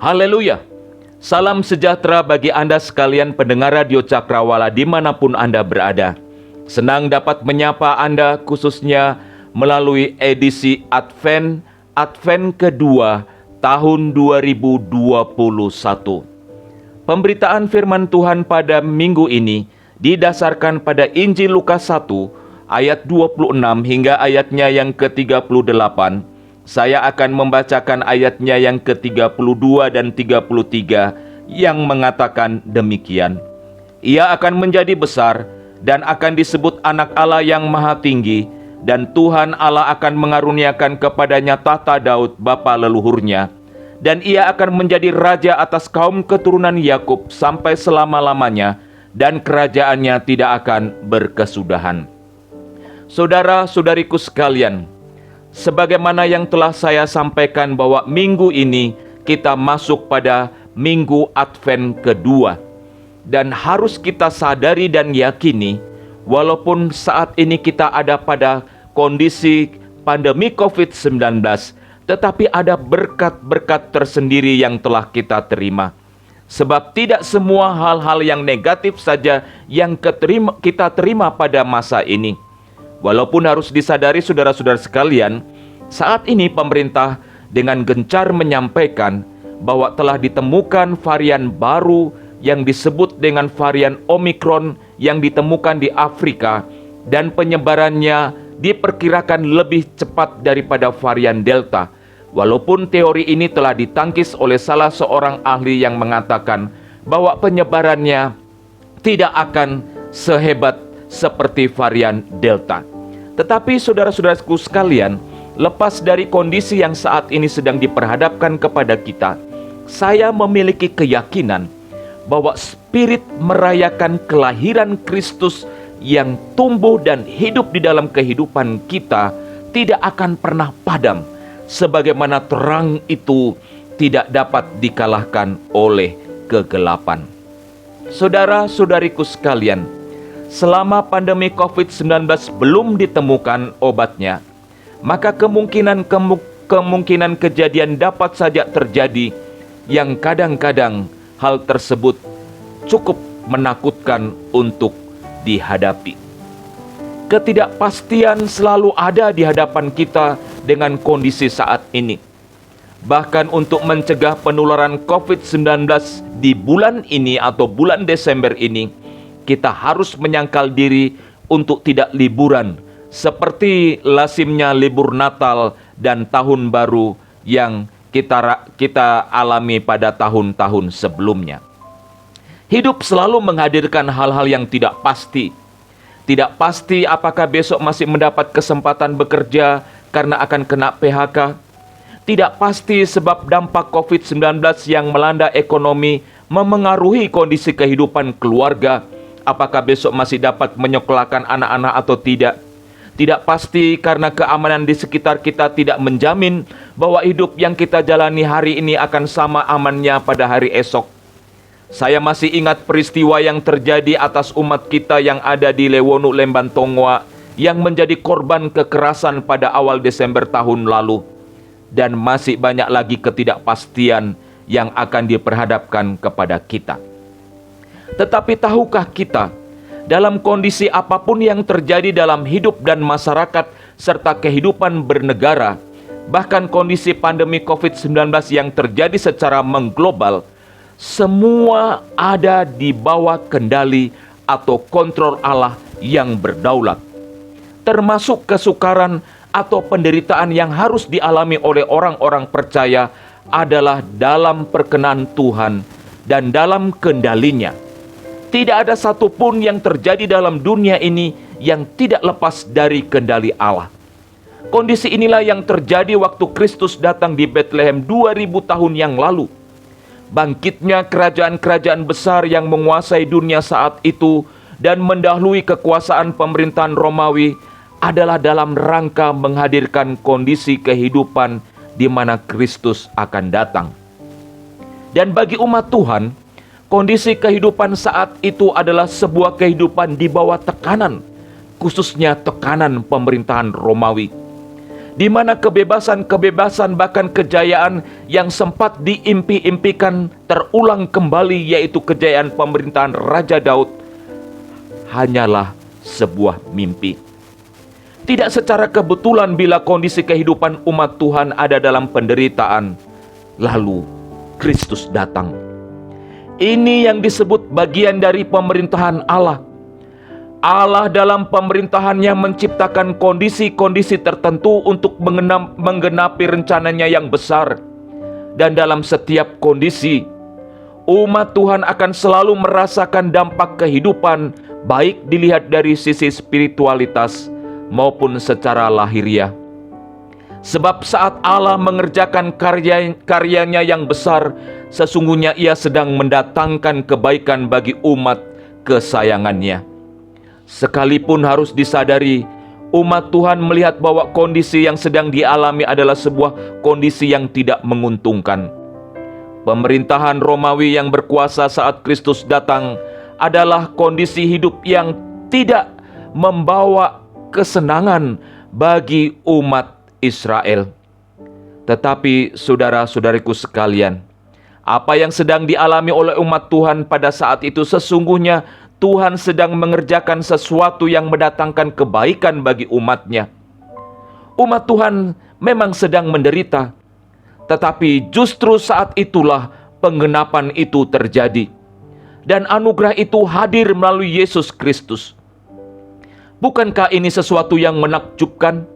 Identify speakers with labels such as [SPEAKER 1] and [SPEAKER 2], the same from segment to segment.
[SPEAKER 1] Haleluya. Salam sejahtera bagi Anda sekalian pendengar Radio Cakrawala dimanapun Anda berada. Senang dapat menyapa Anda khususnya melalui edisi Advent kedua tahun 2021. Pemberitaan firman Tuhan pada minggu ini didasarkan pada Injil Lukas 1 ayat 26 hingga ayatnya yang ke-38. Saya akan membacakan ayatnya yang ke-32 dan 33 yang mengatakan demikian. Ia akan menjadi besar dan akan disebut anak Allah yang maha tinggi, dan Tuhan Allah akan mengaruniakan kepadanya tahta Daud bapa leluhurnya. Dan ia akan menjadi raja atas kaum keturunan Yakub sampai selama-lamanya, dan kerajaannya tidak akan berkesudahan. Saudara-saudariku sekalian, sebagaimana yang telah saya sampaikan bahwa minggu ini kita masuk pada minggu Advent kedua. Dan harus kita sadari dan yakini, walaupun saat ini kita ada pada kondisi pandemi COVID-19, tetapi ada berkat-berkat tersendiri yang telah kita terima. Sebab tidak semua hal-hal yang negatif saja yang kita terima pada masa ini. Walaupun harus disadari saudara-saudara sekalian, saat ini pemerintah dengan gencar menyampaikan bahwa telah ditemukan varian baru yang disebut dengan varian Omikron yang ditemukan di Afrika, dan penyebarannya diperkirakan lebih cepat daripada varian Delta. Walaupun teori ini telah ditangkis oleh salah seorang ahli yang mengatakan bahwa penyebarannya tidak akan sehebat seperti varian Delta. Tetapi saudara-saudaraku sekalian, lepas dari kondisi yang saat ini sedang diperhadapkan kepada kita, saya memiliki keyakinan bahwa spirit merayakan kelahiran Kristus yang tumbuh dan hidup di dalam kehidupan kita tidak akan pernah padam, sebagaimana terang itu tidak dapat dikalahkan oleh kegelapan. Saudara-saudariku sekalian, selama pandemi COVID-19 belum ditemukan obatnya, maka kemungkinan kejadian dapat saja terjadi yang kadang-kadang hal tersebut cukup menakutkan untuk dihadapi. Ketidakpastian selalu ada di hadapan kita dengan kondisi saat ini. Bahkan untuk mencegah penularan COVID-19 di bulan ini atau bulan Desember ini, kita harus menyangkal diri untuk tidak liburan seperti lazimnya libur Natal dan Tahun Baru yang kita alami pada tahun-tahun sebelumnya. Hidup selalu menghadirkan hal-hal yang tidak pasti. Tidak pasti apakah besok masih mendapat kesempatan bekerja karena akan kena PHK. Tidak pasti sebab dampak COVID-19 yang melanda ekonomi memengaruhi kondisi kehidupan keluarga. Apakah besok masih dapat menyekolahkan anak-anak atau tidak? Tidak pasti karena keamanan di sekitar kita tidak menjamin bahwa hidup yang kita jalani hari ini akan sama amannya pada hari esok. Saya masih ingat peristiwa yang terjadi atas umat kita yang ada di Lewonu Lemban Tongoa yang menjadi korban kekerasan pada awal Desember tahun lalu. Dan masih banyak lagi ketidakpastian yang akan diperhadapkan kepada kita. Tetapi tahukah kita, dalam kondisi apapun yang terjadi dalam hidup dan masyarakat serta kehidupan bernegara, bahkan kondisi pandemi COVID-19 yang terjadi secara mengglobal, semua ada di bawah kendali atau kontrol Allah yang berdaulat. Termasuk kesukaran atau penderitaan yang harus dialami oleh orang-orang percaya adalah dalam perkenan Tuhan dan dalam kendalinya. Tidak ada satupun yang terjadi dalam dunia ini yang tidak lepas dari kendali Allah. Kondisi inilah yang terjadi waktu Kristus datang di Bethlehem 2000 tahun yang lalu. Bangkitnya kerajaan-kerajaan besar yang menguasai dunia saat itu dan mendahului kekuasaan pemerintahan Romawi adalah dalam rangka menghadirkan kondisi kehidupan di mana Kristus akan datang. Dan bagi umat Tuhan, kondisi kehidupan saat itu adalah sebuah kehidupan di bawah tekanan, khususnya tekanan pemerintahan Romawi. di mana kebebasan-kebebasan bahkan kejayaan yang sempat diimpi-impikan terulang kembali, yaitu kejayaan pemerintahan Raja Daud, hanyalah sebuah mimpi. Tidak secara kebetulan bila kondisi kehidupan umat Tuhan ada dalam penderitaan, lalu Kristus datang. Ini yang disebut bagian dari pemerintahan Allah. Allah dalam pemerintahannya menciptakan kondisi-kondisi tertentu untuk menggenapi rencananya yang besar. Dan dalam setiap kondisi, umat Tuhan akan selalu merasakan dampak kehidupan, baik dilihat dari sisi spiritualitas maupun secara lahiriah. Sebab saat Allah mengerjakan karyanya yang besar, sesungguhnya Ia sedang mendatangkan kebaikan bagi umat kesayangannya. Sekalipun harus disadari, umat Tuhan melihat bahwa kondisi yang sedang dialami adalah sebuah kondisi yang tidak menguntungkan. Pemerintahan Romawi yang berkuasa saat Kristus datang adalah kondisi hidup yang tidak membawa kesenangan bagi umat Israel. Tetapi saudara-saudariku sekalian, apa yang sedang dialami oleh umat Tuhan pada saat itu sesungguhnya Tuhan sedang mengerjakan sesuatu yang mendatangkan kebaikan bagi umatnya. Umat Tuhan memang sedang menderita, tetapi justru saat itulah penggenapan itu terjadi. Dan anugerah itu hadir melalui Yesus Kristus. Bukankah ini sesuatu yang menakjubkan?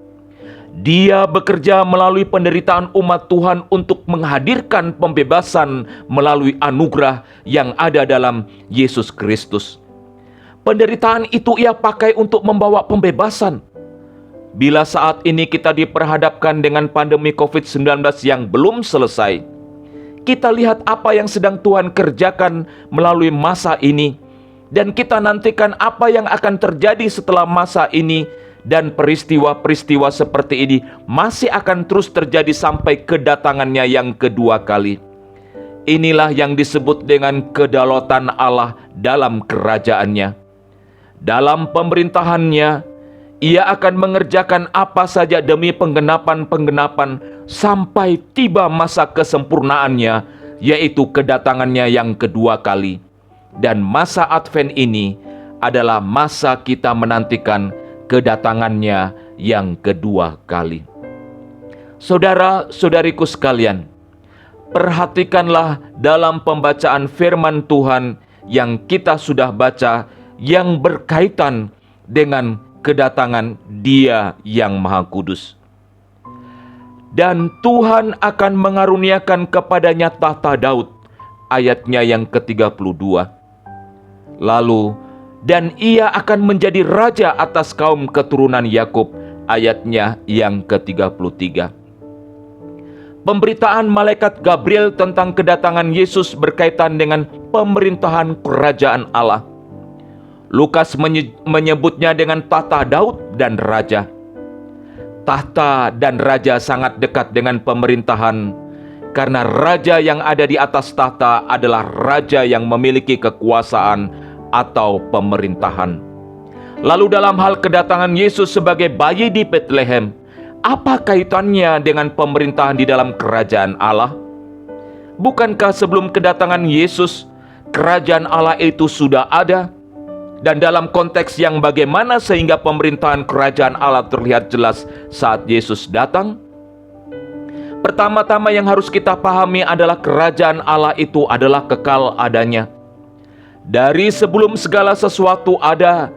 [SPEAKER 1] Dia bekerja melalui penderitaan umat Tuhan untuk menghadirkan pembebasan melalui anugerah yang ada dalam Yesus Kristus. Penderitaan itu Ia pakai untuk membawa pembebasan. Bila saat ini kita diperhadapkan dengan pandemi COVID-19 yang belum selesai, kita lihat apa yang sedang Tuhan kerjakan melalui masa ini, dan kita nantikan apa yang akan terjadi setelah masa ini, dan peristiwa-peristiwa seperti ini masih akan terus terjadi sampai kedatangannya yang kedua kali. Inilah yang disebut dengan kedaulatan Allah dalam kerajaannya. Dalam pemerintahannya, Ia akan mengerjakan apa saja demi penggenapan-penggenapan sampai tiba masa kesempurnaannya, yaitu kedatangannya yang kedua kali. Dan masa Advent ini adalah masa kita menantikan kedatangannya yang kedua kali. Saudara-saudariku sekalian, perhatikanlah dalam pembacaan firman Tuhan yang kita sudah baca, yang berkaitan dengan kedatangan Dia yang Maha Kudus. Dan Tuhan akan mengaruniakan kepadanya tahta Daud, ayatnya yang ke-32. Lalu, dan Ia akan menjadi raja atas kaum keturunan Yakub, ayatnya yang ke-33. Pemberitaan malaikat Gabriel tentang kedatangan Yesus berkaitan dengan pemerintahan kerajaan Allah. Lukas menyebutnya dengan tahta Daud dan raja. Tahta dan raja sangat dekat dengan pemerintahan, karena raja yang ada di atas tahta adalah raja yang memiliki kekuasaan atau pemerintahan. Lalu dalam hal kedatangan Yesus sebagai bayi di Bethlehem, apa kaitannya dengan pemerintahan di dalam kerajaan Allah? Bukankah sebelum kedatangan Yesus, kerajaan Allah itu sudah ada? Dan dalam konteks yang bagaimana sehingga pemerintahan kerajaan Allah terlihat jelas saat Yesus datang? Pertama-tama yang harus kita pahami adalah kerajaan Allah itu adalah kekal adanya. Dari sebelum segala sesuatu ada,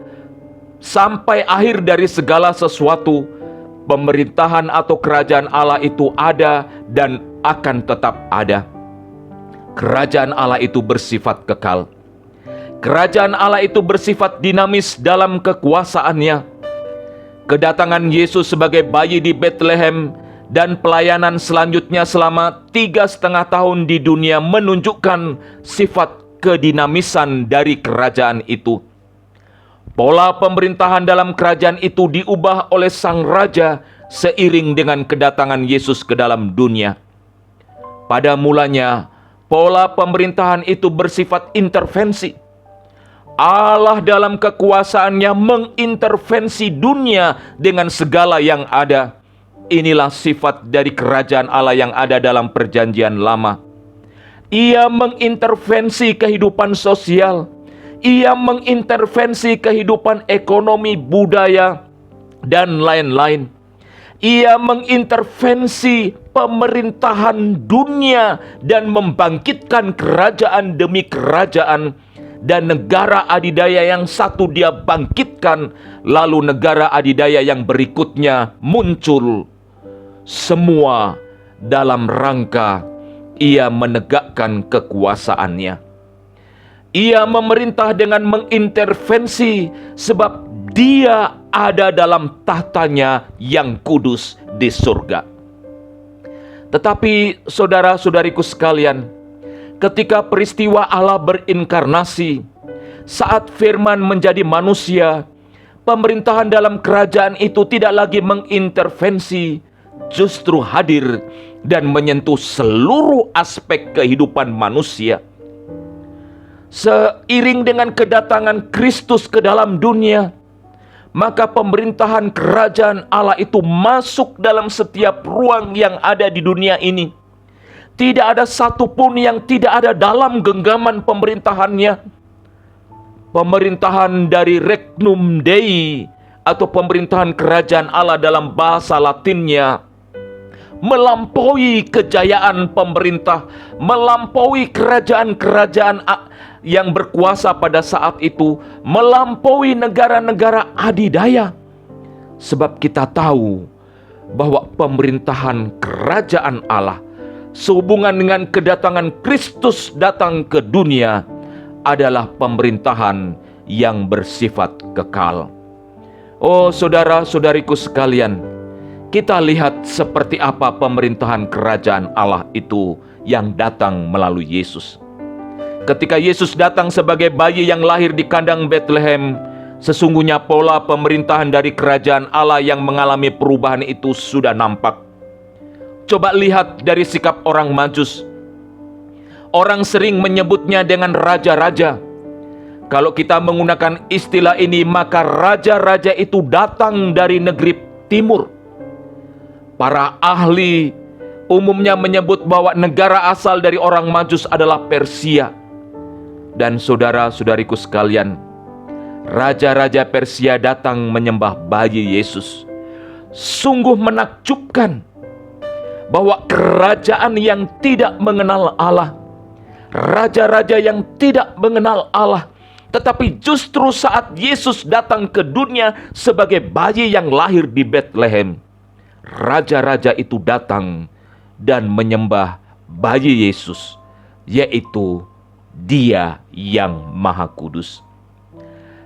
[SPEAKER 1] sampai akhir dari segala sesuatu, pemerintahan atau kerajaan Allah itu ada dan akan tetap ada. Kerajaan Allah itu bersifat kekal. Kerajaan Allah itu bersifat dinamis dalam kekuasaannya. Kedatangan Yesus sebagai bayi di Bethlehem dan pelayanan selanjutnya selama 3,5 tahun di dunia menunjukkan sifat kedinamisan dari kerajaan itu. Pola pemerintahan dalam kerajaan itu diubah oleh sang raja seiring dengan kedatangan Yesus ke dalam dunia. Pada mulanya, pola pemerintahan itu bersifat intervensi. Allah dalam kekuasaannya mengintervensi dunia dengan segala yang ada. inilah sifat dari kerajaan Allah yang ada dalam perjanjian lama. Ia mengintervensi kehidupan sosial, ia mengintervensi kehidupan ekonomi, budaya, dan lain-lain. Ia mengintervensi pemerintahan dunia dan membangkitkan kerajaan demi kerajaan, dan negara adidaya yang satu dia bangkitkan, lalu negara adidaya yang berikutnya muncul. Semua dalam rangka ia menegakkan kekuasaannya. Ia memerintah dengan mengintervensi sebab dia ada dalam tahtanya yang kudus di surga. Tetapi saudara-saudariku sekalian, ketika peristiwa Allah berinkarnasi, saat firman menjadi manusia, pemerintahan dalam kerajaan itu tidak lagi mengintervensi, justru hadir dan menyentuh seluruh aspek kehidupan manusia. Seiring dengan kedatangan Kristus ke dalam dunia, maka pemerintahan kerajaan Allah itu masuk dalam setiap ruang yang ada di dunia ini. Tidak ada satupun yang tidak ada dalam genggaman pemerintahannya. Pemerintahan dari Regnum Dei atau pemerintahan kerajaan Allah dalam bahasa Latinnya melampaui kejayaan pemerintah, melampaui kerajaan-kerajaan yang berkuasa pada saat itu, melampaui negara-negara adidaya. Sebab kita tahu bahwa pemerintahan kerajaan Allah sehubungan dengan kedatangan Kristus datang ke dunia adalah pemerintahan yang bersifat kekal. Oh saudara-saudariku sekalian, kita lihat seperti apa pemerintahan kerajaan Allah itu yang datang melalui Yesus. Ketika Yesus datang sebagai bayi yang lahir di kandang Bethlehem, sesungguhnya pola pemerintahan dari kerajaan Allah yang mengalami perubahan itu sudah nampak. Coba lihat dari sikap orang Majus. Orang sering menyebutnya dengan raja-raja. Kalau kita menggunakan istilah ini, maka raja-raja itu datang dari negeri timur. Para ahli umumnya menyebut bahwa negara asal dari orang Majus adalah Persia. Dan saudara-saudariku sekalian, raja-raja Persia datang menyembah bayi Yesus. Sungguh menakjubkan bahwa kerajaan yang tidak mengenal Allah, raja-raja yang tidak mengenal Allah, tetapi justru saat Yesus datang ke dunia sebagai bayi yang lahir di Bethlehem, raja-raja itu datang dan menyembah bayi Yesus, yaitu Dia yang Maha Kudus.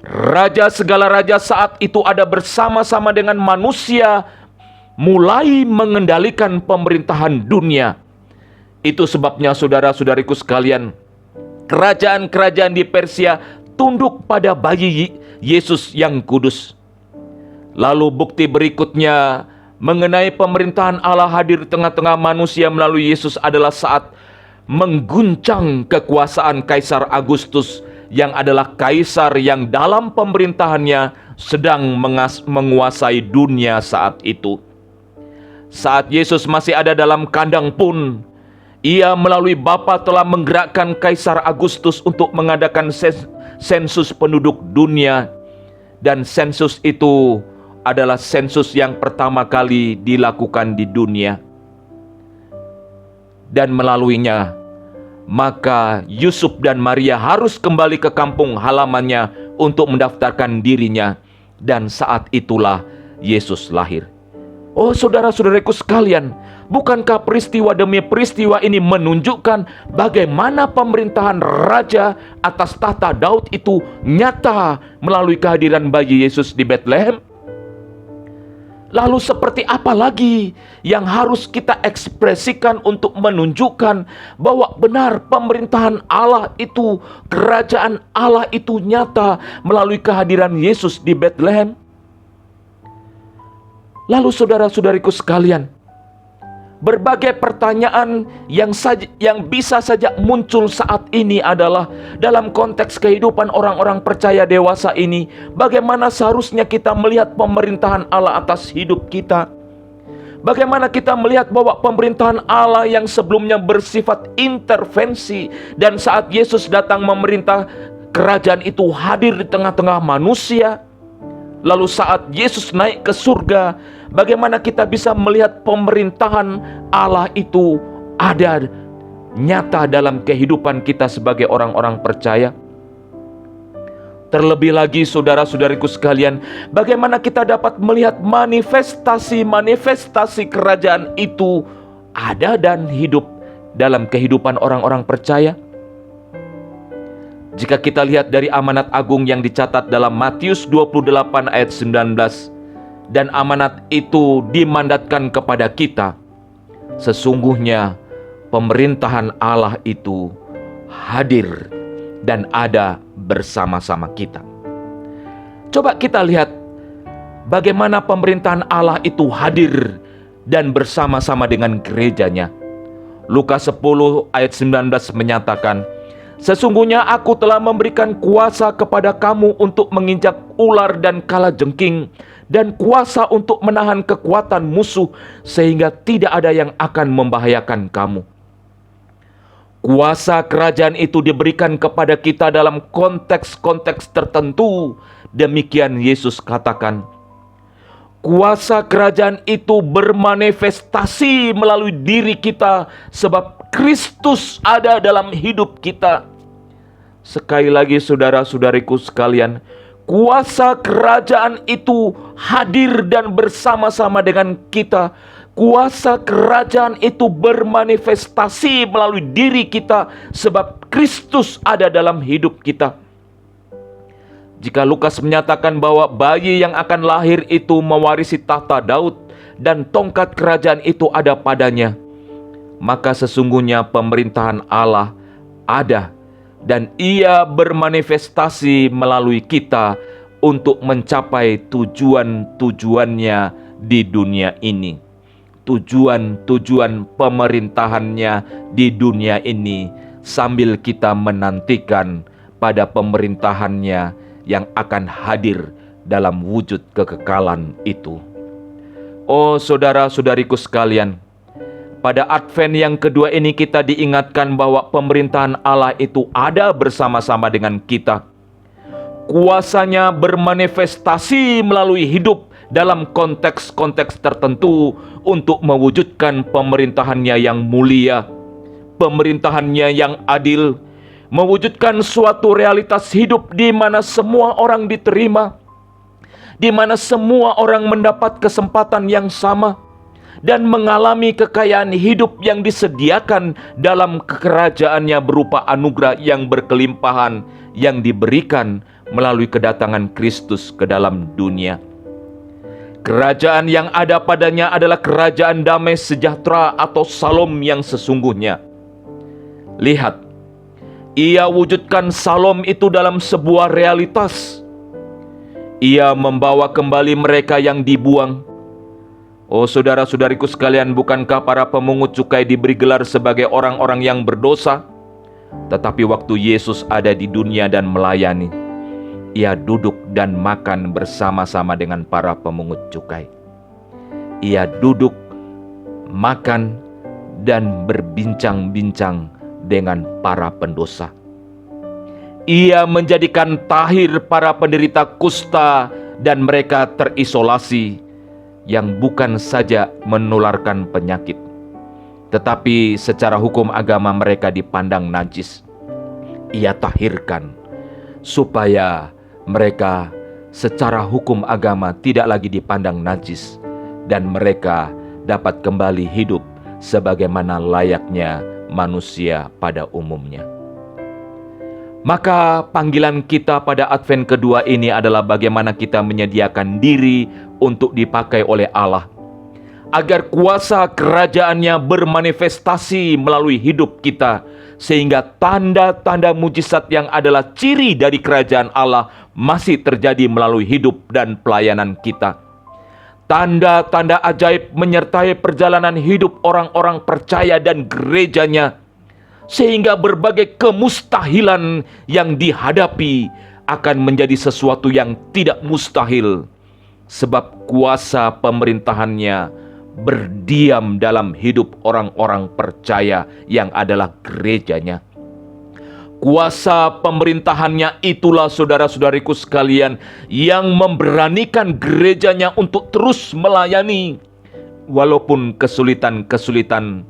[SPEAKER 1] Raja segala raja saat itu ada bersama-sama dengan manusia, mulai mengendalikan pemerintahan dunia. Itu sebabnya saudara-saudariku sekalian, kerajaan-kerajaan di Persia tunduk pada bayi Yesus yang kudus. Lalu bukti berikutnya mengenai pemerintahan Allah hadir di tengah-tengah manusia melalui Yesus adalah saat mengguncang kekuasaan Kaisar Agustus, yang adalah kaisar yang dalam pemerintahannya sedang menguasai dunia saat itu. Saat Yesus masih ada dalam kandang pun, ia melalui Bapa telah menggerakkan Kaisar Agustus untuk mengadakan sensus penduduk dunia. Dan sensus itu adalah sensus yang pertama kali dilakukan di dunia. Dan melaluinya, maka Yusuf dan Maria harus kembali ke kampung halamannya untuk mendaftarkan dirinya. Dan saat itulah Yesus lahir. Oh saudara-saudariku sekalian, bukankah peristiwa demi peristiwa ini menunjukkan bagaimana pemerintahan raja atas tahta Daud itu nyata melalui kehadiran bayi Yesus di Bethlehem? Lalu seperti apa lagi yang harus kita ekspresikan untuk menunjukkan bahwa benar pemerintahan Allah itu, kerajaan Allah itu nyata melalui kehadiran Yesus di Bethlehem? Lalu saudara-saudariku sekalian, berbagai pertanyaan yang bisa saja muncul saat ini adalah dalam konteks kehidupan orang-orang percaya dewasa ini, bagaimana seharusnya kita melihat pemerintahan Allah atas hidup kita? Bagaimana kita melihat bahwa pemerintahan Allah yang sebelumnya bersifat intervensi, dan saat Yesus datang memerintah, kerajaan itu hadir di tengah-tengah manusia. Lalu saat Yesus naik ke surga, bagaimana kita bisa melihat pemerintahan Allah itu ada nyata dalam kehidupan kita sebagai orang-orang percaya? Terlebih lagi saudara-saudariku sekalian, bagaimana kita dapat melihat manifestasi-manifestasi kerajaan itu ada dan hidup dalam kehidupan orang-orang percaya? Jika kita lihat dari amanat agung yang dicatat dalam Matius 28 ayat 19, dan amanat itu dimandatkan kepada kita, sesungguhnya pemerintahan Allah itu hadir dan ada bersama-sama kita. Coba kita lihat bagaimana pemerintahan Allah itu hadir dan bersama-sama dengan gerejanya. Lukas 10 ayat 19 menyatakan, sesungguhnya aku telah memberikan kuasa kepada kamu untuk menginjak ular dan kalajengking, dan kuasa untuk menahan kekuatan musuh, sehingga tidak ada yang akan membahayakan kamu. Kuasa kerajaan itu diberikan kepada kita dalam konteks-konteks tertentu. Demikian Yesus katakan, kuasa kerajaan itu bermanifestasi melalui diri kita, sebab Kristus ada dalam hidup kita. Sekali lagi saudara-saudariku sekalian, kuasa kerajaan itu hadir dan bersama-sama dengan kita. Kuasa kerajaan itu bermanifestasi melalui diri kita, sebab Kristus ada dalam hidup kita. Jika Lukas menyatakan bahwa bayi yang akan lahir itu mewarisi tahta Daud, dan tongkat kerajaan itu ada padanya, maka sesungguhnya pemerintahan Allah ada, dan ia bermanifestasi melalui kita untuk mencapai tujuan-tujuannya di dunia ini. Tujuan-tujuan pemerintahannya di dunia ini, sambil kita menantikan pada pemerintahannya yang akan hadir dalam wujud kekekalan itu. Oh saudara-saudariku sekalian, pada Advent yang kedua ini kita diingatkan bahwa pemerintahan Allah itu ada bersama-sama dengan kita. Kuasanya bermanifestasi melalui hidup dalam konteks-konteks tertentu untuk mewujudkan pemerintahannya yang mulia, pemerintahannya yang adil, mewujudkan suatu realitas hidup di mana semua orang diterima, di mana semua orang mendapat kesempatan yang sama, dan mengalami kekayaan hidup yang disediakan dalam kerajaannya berupa anugerah yang berkelimpahan yang diberikan melalui kedatangan Kristus ke dalam dunia. Kerajaan yang ada padanya adalah kerajaan damai sejahtera atau Salom yang sesungguhnya. Lihat, ia wujudkan Salom itu dalam sebuah realitas. Ia membawa kembali mereka yang dibuang. Oh saudara-saudariku sekalian, bukankah para pemungut cukai diberi gelar sebagai orang-orang yang berdosa? Tetapi waktu Yesus ada di dunia dan melayani, ia duduk dan makan bersama-sama dengan para pemungut cukai. Ia duduk, makan, dan berbincang-bincang dengan para pendosa. Ia menjadikan tahir para penderita kusta, dan mereka terisolasi, yang bukan saja menularkan penyakit, tetapi secara hukum agama mereka dipandang najis. Ia tahirkan supaya mereka secara hukum agama tidak lagi dipandang najis, dan mereka dapat kembali hidup sebagaimana layaknya manusia pada umumnya. Maka panggilan kita pada Advent kedua ini adalah bagaimana kita menyediakan diri untuk dipakai oleh Allah, agar kuasa kerajaannya bermanifestasi melalui hidup kita, sehingga tanda-tanda mujizat yang adalah ciri dari kerajaan Allah masih terjadi melalui hidup dan pelayanan kita. Tanda-tanda ajaib menyertai perjalanan hidup orang-orang percaya dan gerejanya, sehingga berbagai kemustahilan yang dihadapi akan menjadi sesuatu yang tidak mustahil, sebab kuasa pemerintahannya berdiam dalam hidup orang-orang percaya yang adalah gerejanya. Kuasa pemerintahannya itulah saudara-saudariku sekalian yang memberanikan gerejanya untuk terus melayani. Walaupun kesulitan-kesulitan,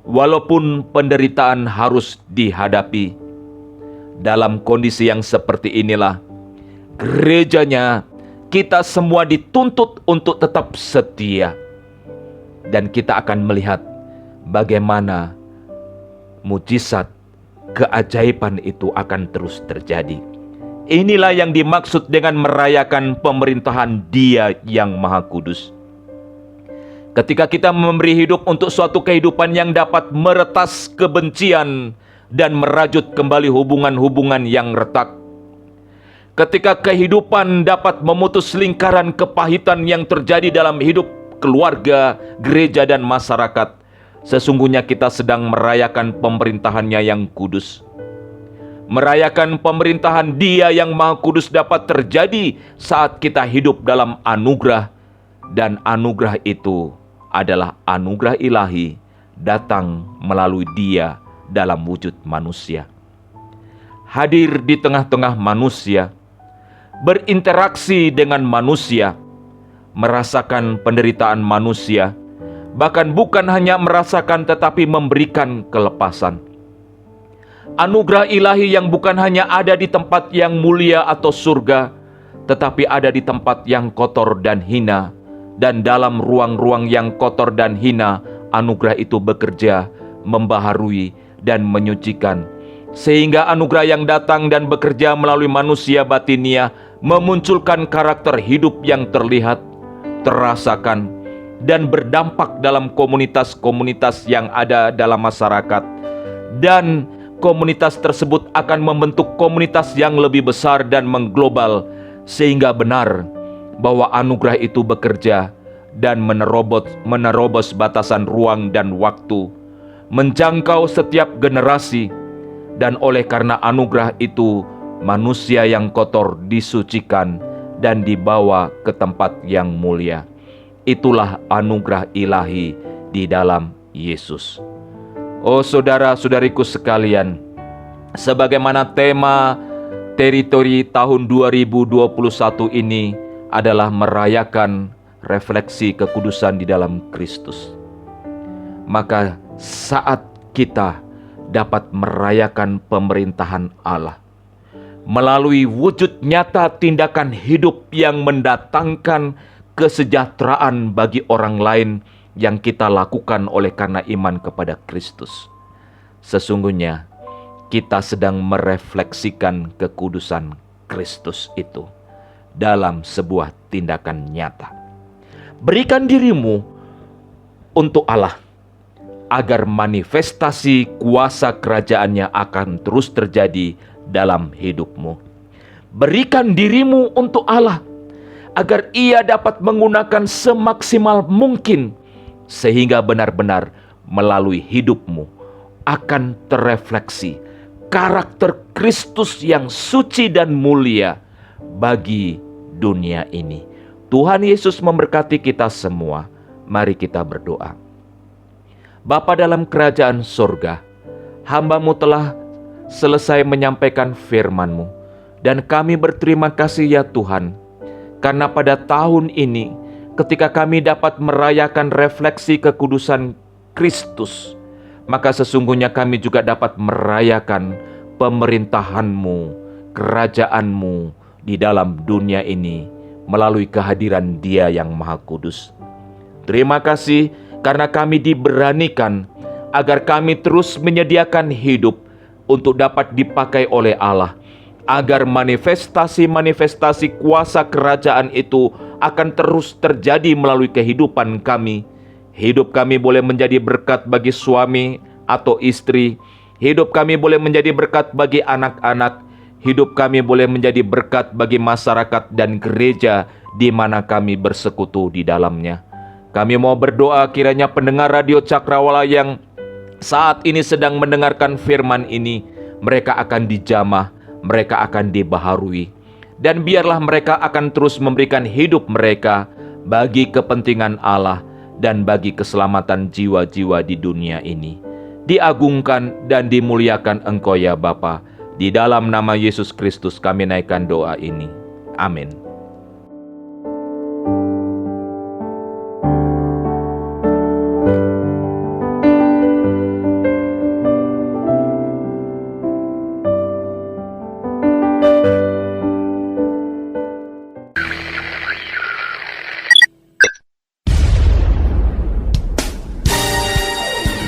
[SPEAKER 1] walaupun penderitaan harus dihadapi. Dalam kondisi yang seperti inilah, gerejanya, kita semua dituntut untuk tetap setia. Dan kita akan melihat bagaimana mujizat, keajaiban itu akan terus terjadi. Inilah yang dimaksud dengan merayakan pemerintahan Dia yang Maha Kudus. Ketika kita memberi hidup untuk suatu kehidupan yang dapat meretas kebencian dan merajut kembali hubungan-hubungan yang retak. Ketika kehidupan dapat memutus lingkaran kepahitan yang terjadi dalam hidup keluarga, gereja, dan masyarakat, sesungguhnya kita sedang merayakan pemerintahannya yang kudus. Merayakan pemerintahan Dia yang Maha Kudus dapat terjadi saat kita hidup dalam anugerah, dan anugerah itu adalah anugerah ilahi datang melalui Dia dalam wujud manusia. Hadir di tengah-tengah manusia, berinteraksi dengan manusia, merasakan penderitaan manusia, bahkan bukan hanya merasakan tetapi memberikan kelepasan. Anugerah ilahi yang bukan hanya ada di tempat yang mulia atau surga, tetapi ada di tempat yang kotor dan hina. Dan dalam ruang-ruang yang kotor dan hina, anugerah itu bekerja, membaharui, dan menyucikan. Sehingga anugerah yang datang dan bekerja melalui manusia batinia memunculkan karakter hidup yang terlihat, terasakan, dan berdampak dalam komunitas-komunitas yang ada dalam masyarakat. Dan komunitas tersebut akan membentuk komunitas yang lebih besar dan mengglobal, sehingga benar bahwa anugerah itu bekerja dan menerobos batasan ruang dan waktu, menjangkau setiap generasi. Dan oleh karena anugerah itu, manusia yang kotor disucikan dan dibawa ke tempat yang mulia. Itulah anugerah ilahi di dalam Yesus. Oh saudara-saudariku sekalian, sebagaimana tema teritori tahun 2021 ini adalah merayakan refleksi kekudusan di dalam Kristus. Maka saat kita dapat merayakan pemerintahan Allah melalui wujud nyata tindakan hidup yang mendatangkan kesejahteraan bagi orang lain yang kita lakukan oleh karena iman kepada Kristus, sesungguhnya kita sedang merefleksikan kekudusan Kristus itu dalam sebuah tindakan nyata. Berikan dirimu untuk Allah, agar manifestasi kuasa kerajaannya akan terus terjadi dalam hidupmu. Berikan dirimu untuk Allah, agar Ia dapat menggunakan semaksimal mungkin, sehingga benar-benar melalui hidupmu akan terefleksi karakter Kristus yang suci dan mulia bagi dunia ini. Tuhan Yesus memberkati kita semua. Mari kita berdoa. Bapa dalam kerajaan surga, hamba-Mu telah selesai menyampaikan firman-Mu, dan kami berterima kasih ya Tuhan, karena pada tahun ini ketika kami dapat merayakan refleksi kekudusan Kristus, maka sesungguhnya kami juga dapat merayakan pemerintahan-Mu, kerajaan-Mu di dalam dunia ini melalui kehadiran Dia yang Maha Kudus. Terima kasih karena kami diberanikan agar kami terus menyediakan hidup untuk dapat dipakai oleh Allah, agar manifestasi-manifestasi kuasa kerajaan itu akan terus terjadi melalui kehidupan kami. Hidup kami boleh menjadi berkat bagi suami atau istri, hidup kami boleh menjadi berkat bagi anak-anak, hidup kami boleh menjadi berkat bagi masyarakat dan gereja di mana kami bersekutu di dalamnya. Kami mau berdoa kiranya pendengar Radio Cakrawala yang saat ini sedang mendengarkan firman ini, mereka akan dijamah, mereka akan dibaharui, dan biarlah mereka akan terus memberikan hidup mereka bagi kepentingan Allah dan bagi keselamatan jiwa-jiwa di dunia ini. Diagungkan dan dimuliakan Engkau ya Bapa. Di dalam nama Yesus Kristus kami naikkan doa ini. Amin.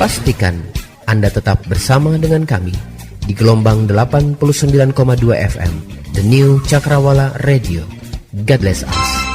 [SPEAKER 2] Pastikan Anda tetap bersama dengan kami di gelombang 89,2 FM, The New Cakrawala Radio. God bless us.